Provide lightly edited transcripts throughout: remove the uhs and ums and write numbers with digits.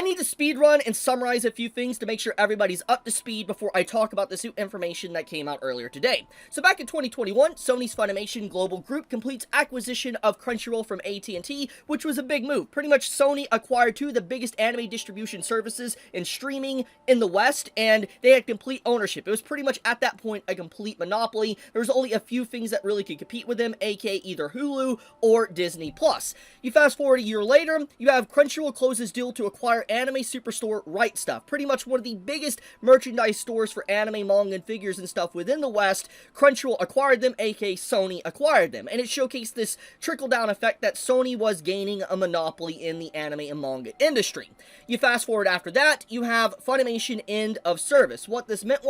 I need to speedrun and summarize a few things to make sure everybody's up to speed before I talk about this new information that came out earlier today. So back in 2021, Sony's Funimation Global Group completes acquisition of Crunchyroll from AT&T, which was a big move. Pretty much Sony acquired two of the biggest anime distribution services in streaming in the West, and they had complete ownership. It was pretty much at that point a complete monopoly. There was only a few things that really could compete with them, aka either Hulu or Disney+. You fast forward a year later, you have Crunchyroll closes deal to acquire Anime Superstore Right Stuff, pretty much one of the biggest merchandise stores for anime, manga, and figures and stuff within the West. Crunchyroll acquired them, aka Sony acquired them, and it showcased this trickle-down effect that Sony was gaining a monopoly in the anime and manga industry. You fast forward after that, you have Funimation end of service. What this meant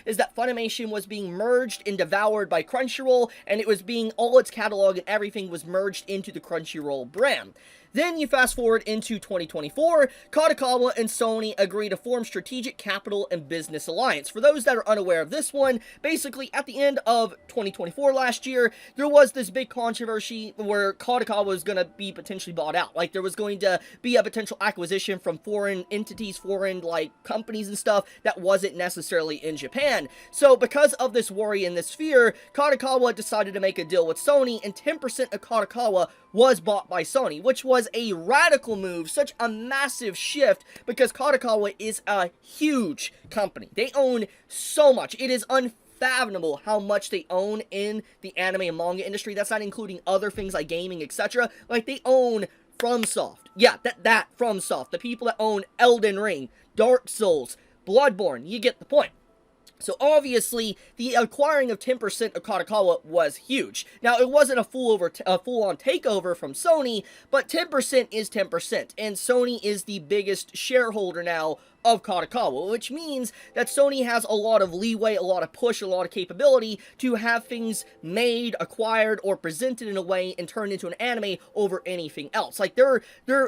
is that Funimation was being merged and devoured by Crunchyroll, and it was being, all its catalog and everything was merged into the Crunchyroll brand. Then you fast forward into 2024, Kadokawa and Sony agree to form Strategic Capital and Business Alliance. For those that are unaware of this one, basically at the end of 2024 last year, there was this big controversy where Kadokawa was going to be potentially bought out. Like, there was going to be a potential acquisition from foreign entities, foreign, companies and stuff that wasn't necessarily in Japan. So because of this worry and this fear, Kadokawa decided to make a deal with Sony, and 10% of Kadokawa was bought by Sony, which was a radical move, such a massive shift, because Kadokawa is a huge company. They own so much. It is unfathomable how much they own in the anime and manga industry. That's not including other things like gaming, etc. Like, they own FromSoft. Yeah, that FromSoft. The people that own Elden Ring, Dark Souls, Bloodborne. You get the point. So obviously, the acquiring of 10% of Kadokawa was huge. Now, it wasn't a full-on takeover from Sony, but 10% is 10%, and Sony is the biggest shareholder now of Kadokawa, which means that Sony has a lot of leeway, a lot of push, a lot of capability to have things made, acquired, or presented in a way and turned into an anime over anything else. Like, their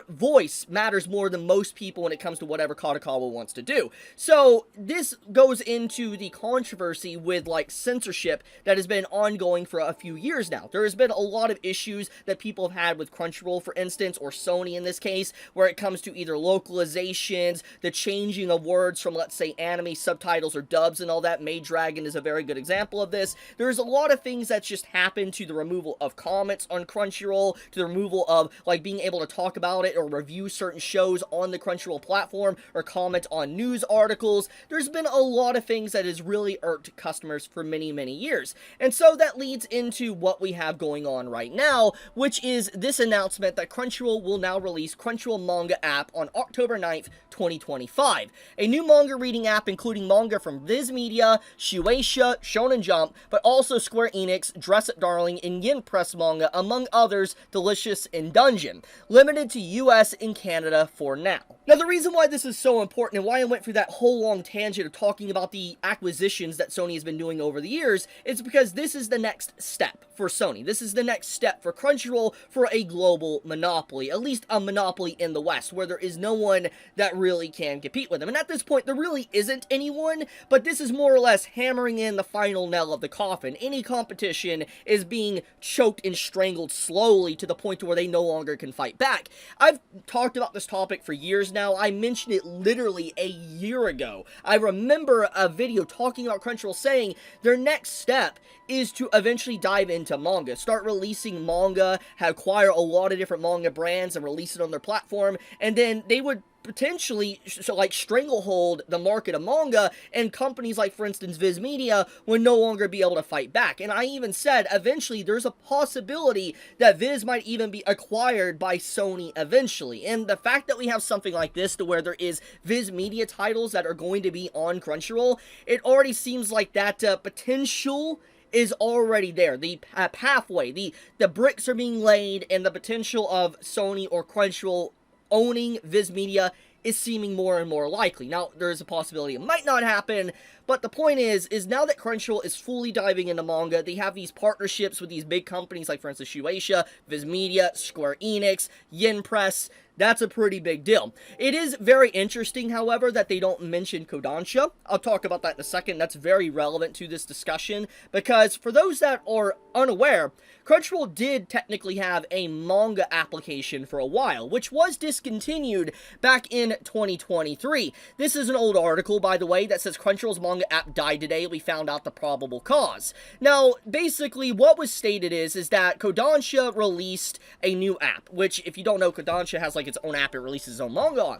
voice matters more than most people when it comes to whatever Kadokawa wants to do. So, this goes into the controversy with, censorship that has been ongoing for a few years now. There has been a lot of issues that people have had with Crunchyroll, for instance, or Sony in this case, where it comes to either localizations, the changing of words from, let's say, anime subtitles or dubs and all that. Maid Dragon is a very good example of this. There's a lot of things that just happened to the removal of comments on Crunchyroll, to the removal of, being able to talk about it or review certain shows on the Crunchyroll platform or comment on news articles. There's been a lot of things that has really irked customers for many, many years. And so that leads into what we have going on right now, which is this announcement that Crunchyroll will now release Crunchyroll Manga app on October 9th, 2025. A new manga reading app including manga from Viz Media, Shueisha, Shonen Jump, but also Square Enix, Dress Up Darling, and Yen Press Manga, among others, Delicious and Dungeon. Limited to US and Canada for now. Now, the reason why this is so important and why I went through that whole long tangent of talking about the acquisitions that Sony has been doing over the years is because this is the next step for Sony. This is the next step for Crunchyroll for a global monopoly, at least a monopoly in the West, where there is no one that really can compete with them. And at this point, there really isn't anyone, but this is more or less hammering in the final nail of the coffin. Any competition is being choked and strangled slowly to the point to where they no longer can fight back. I've talked about this topic for years now. I mentioned it literally a year ago. I remember a video talking about Crunchyroll saying their next step is to eventually dive into manga, start releasing manga, acquire a lot of different manga brands and release it on their platform, and then they would potentially stranglehold the market of manga, and companies like, for instance, Viz Media would no longer be able to fight back. And I even said eventually there's a possibility that Viz might even be acquired by Sony eventually. And the fact that we have something like this to where there is Viz Media titles that are going to be on Crunchyroll, it already seems like that potential is already there. The pathway, the bricks are being laid, and the potential of Sony or Crunchyroll owning Viz Media is seeming more and more likely. Now, there is a possibility it might not happen, But the point is now that Crunchyroll is fully diving into manga, they have these partnerships with these big companies like, for instance, Shueisha, Viz Media, Square Enix, Yen Press. That's a pretty big deal. It is very interesting, however, that they don't mention Kodansha. I'll talk about that in a second. That's very relevant to this discussion, because for those that are unaware, Crunchyroll did technically have a manga application for a while, which was discontinued back in 2023. This is an old article, by the way, that says Crunchyroll's manga app died today. We found out the probable cause. Now, basically, what was stated is that Kodansha released a new app, which, if you don't know, Kodansha has like its own app it releases its own manga on.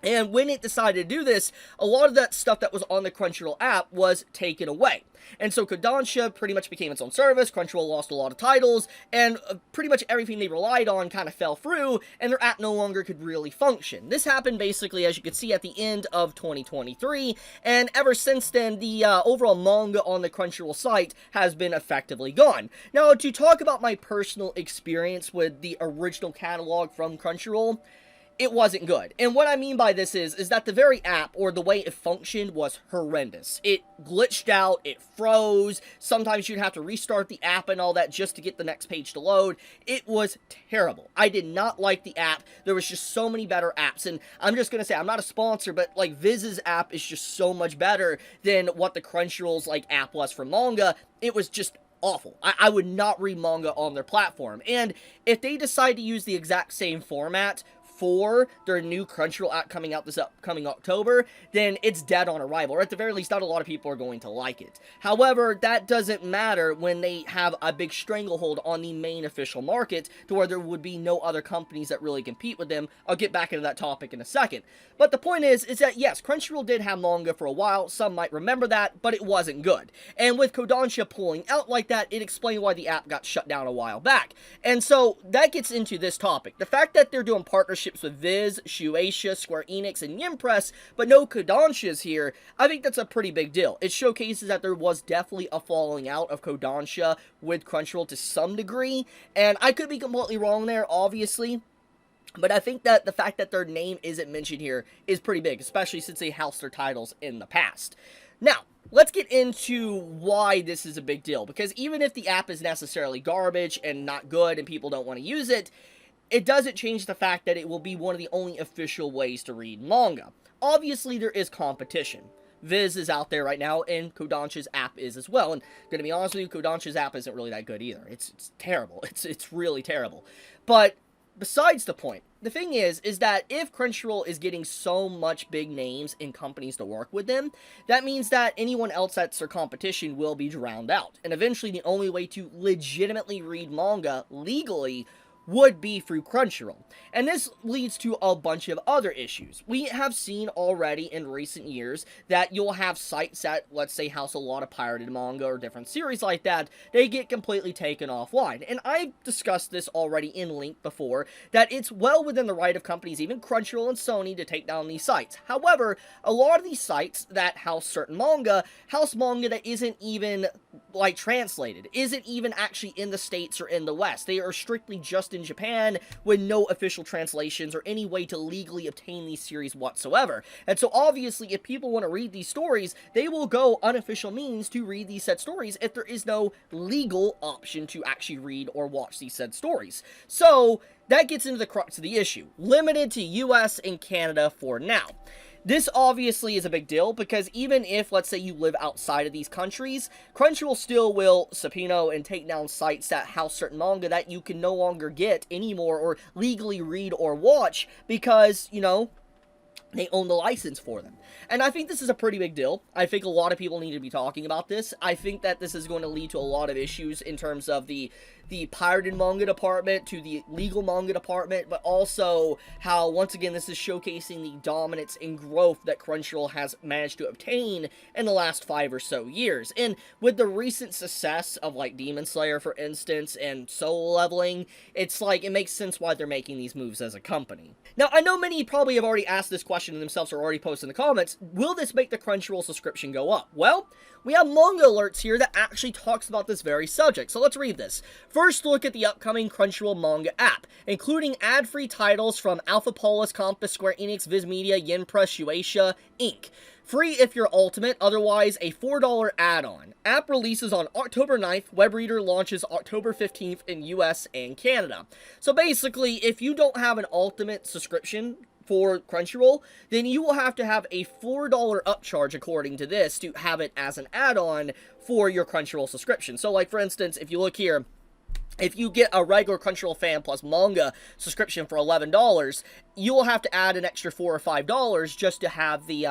And when it decided to do this, a lot of that stuff that was on the Crunchyroll app was taken away. And so Kodansha pretty much became its own service, Crunchyroll lost a lot of titles, and pretty much everything they relied on kind of fell through, and their app no longer could really function. This happened basically, as you can see, at the end of 2023, and ever since then, the overall manga on the Crunchyroll site has been effectively gone. Now, to talk about my personal experience with the original catalog from Crunchyroll, it wasn't good. And what I mean by this is that the very app, or the way it functioned, was horrendous. It glitched out, it froze, sometimes you'd have to restart the app and all that just to get the next page to load. It was terrible. I did not like the app. There was just so many better apps, and I'm just gonna say, I'm not a sponsor, but like Viz's app is just so much better than what the Crunchyroll's like app was for manga. It was just awful. I would not read manga on their platform. And if they decide to use the exact same format for their new Crunchyroll app coming out this upcoming October, then it's dead on arrival, or at the very least, not a lot of people are going to like it. However, that doesn't matter when they have a big stranglehold on the main official market, to where there would be no other companies that really compete with them. I'll get back into that topic in a second. But the point is that yes, Crunchyroll did have manga for a while, some might remember that, but it wasn't good. And with Kodansha pulling out like that, it explained why the app got shut down a while back. And so, that gets into this topic. The fact that they're doing partnerships with Viz, Shueisha, Square Enix, and Yen Press, but no Kodansha's here, I think that's a pretty big deal. It showcases that there was definitely a falling out of Kodansha with Crunchyroll to some degree, and I could be completely wrong there, obviously, but I think that the fact that their name isn't mentioned here is pretty big, especially since they housed their titles in the past. Now, let's get into why this is a big deal, because even if the app is necessarily garbage and not good and people don't want to use it, it doesn't change the fact that it will be one of the only official ways to read manga. Obviously, there is competition. Viz is out there right now, and Kodansha's app is as well. And gonna be honest with you, Kodansha's app isn't really that good either. It's terrible. It's really terrible. But besides the point, the thing is that if Crunchyroll is getting so much big names and companies to work with them, that means that anyone else that's their competition will be drowned out. And eventually, the only way to legitimately read manga legally would be through Crunchyroll. And this leads to a bunch of other issues. We have seen already in recent years that you'll have sites that, let's say, house a lot of pirated manga or different series like that, they get completely taken offline. And I've discussed this already in length before, that it's well within the right of companies, even Crunchyroll and Sony, to take down these sites. However, a lot of these sites that house certain manga, house manga that isn't even, like, translated, isn't even actually in the States or in the West. They are strictly just in Japan, with no official translations or any way to legally obtain these series whatsoever. And so obviously, if people want to read these stories, they will go unofficial means to read these said stories if there is no legal option to actually read or watch these said stories. So that gets into the crux of the issue. Limited to US and Canada for now. This obviously is a big deal, because even if, let's say, you live outside of these countries, Crunchyroll still will subpoena and take down sites that house certain manga that you can no longer get anymore or legally read or watch because, you know, they own the license for them. And I think this is a pretty big deal. I think a lot of people need to be talking about this. I think that this is going to lead to a lot of issues in terms of the pirated manga department to the legal manga department, but also how, once again, this is showcasing the dominance and growth that Crunchyroll has managed to obtain in the last 5 or so years. And with the recent success of, like, Demon Slayer, for instance, and Solo Leveling, it's like, it makes sense why they're making these moves as a company. Now, I know many probably have already asked this question question themselves or already posted in the comments, will this make the Crunchyroll subscription go up? Well, we have manga alerts here that actually talks about this very subject, so let's read this. First, look at the upcoming Crunchyroll manga app, including ad-free titles from Alpha Polis, Compass, Square Enix, Viz Media, Yen Press, Shueisha, Inc. Free if you're Ultimate, otherwise a $4 add-on. App releases on October 9th, web reader launches October 15th in US and Canada. So basically, if you don't have an Ultimate subscription for Crunchyroll, then you will have to have a $4 upcharge according to this to have it as an add-on for your Crunchyroll subscription. So like for instance, if you look here, if you get a regular Crunchyroll Fan Plus manga subscription for $11, you will have to add an extra $4 or $5 just to have the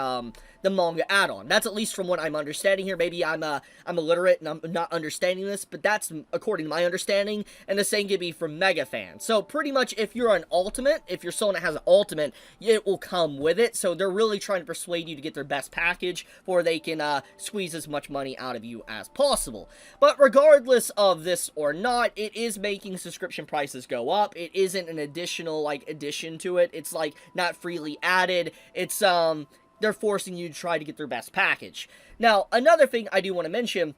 manga add-on. That's at least from what I'm understanding here. Maybe I'm illiterate and I'm not understanding this, but that's according to my understanding, and the same could be for Mega fans. So pretty much if you're an Ultimate, if you're someone that has an Ultimate, it will come with it. So they're really trying to persuade you to get their best package before they can squeeze as much money out of you as possible. But regardless of this or not, it is making subscription prices go up. It isn't an additional addition to it. It's not freely added. It's they're forcing you to try to get their best package. Now, another thing I do want to mention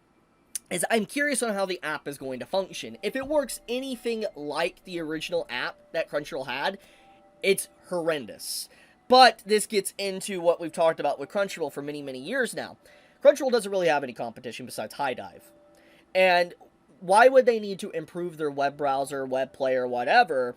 is I'm curious on how the app is going to function. If it works anything like the original app that Crunchyroll had, it's horrendous. But this gets into what we've talked about with Crunchyroll for many, many years now. Crunchyroll doesn't really have any competition besides High Dive. And why would they need to improve their web browser, web player, whatever,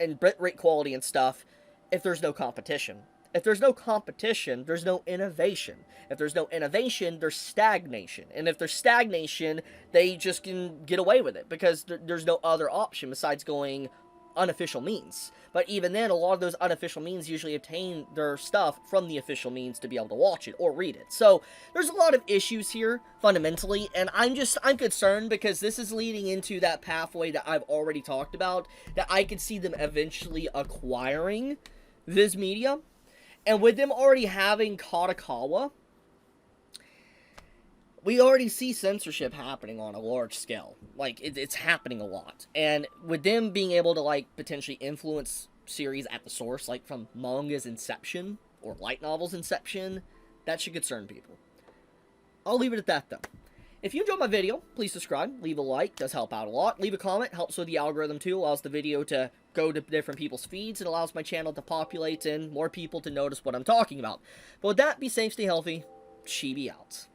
and bitrate quality and stuff if there's no competition? If there's no competition, there's no innovation. If there's no innovation, there's stagnation. And if there's stagnation, they just can get away with it because there's no other option besides going unofficial means. But even then, a lot of those unofficial means usually obtain their stuff from the official means to be able to watch it or read it. So there's a lot of issues here fundamentally, and I'm concerned because this is leading into that pathway that I've already talked about, that I could see them eventually acquiring Viz Media. And with them already having Kadokawa, we already see censorship happening on a large scale. It's happening a lot. And with them being able to, potentially influence series at the source, from manga's inception, or light novel's inception, that should concern people. I'll leave it at that, though. If you enjoyed my video, please subscribe, leave a like, does help out a lot. Leave a comment, helps with the algorithm too, allows the video to go to different people's feeds, and allows my channel to populate and more people to notice what I'm talking about. But with that, be safe, stay healthy, Chibi out.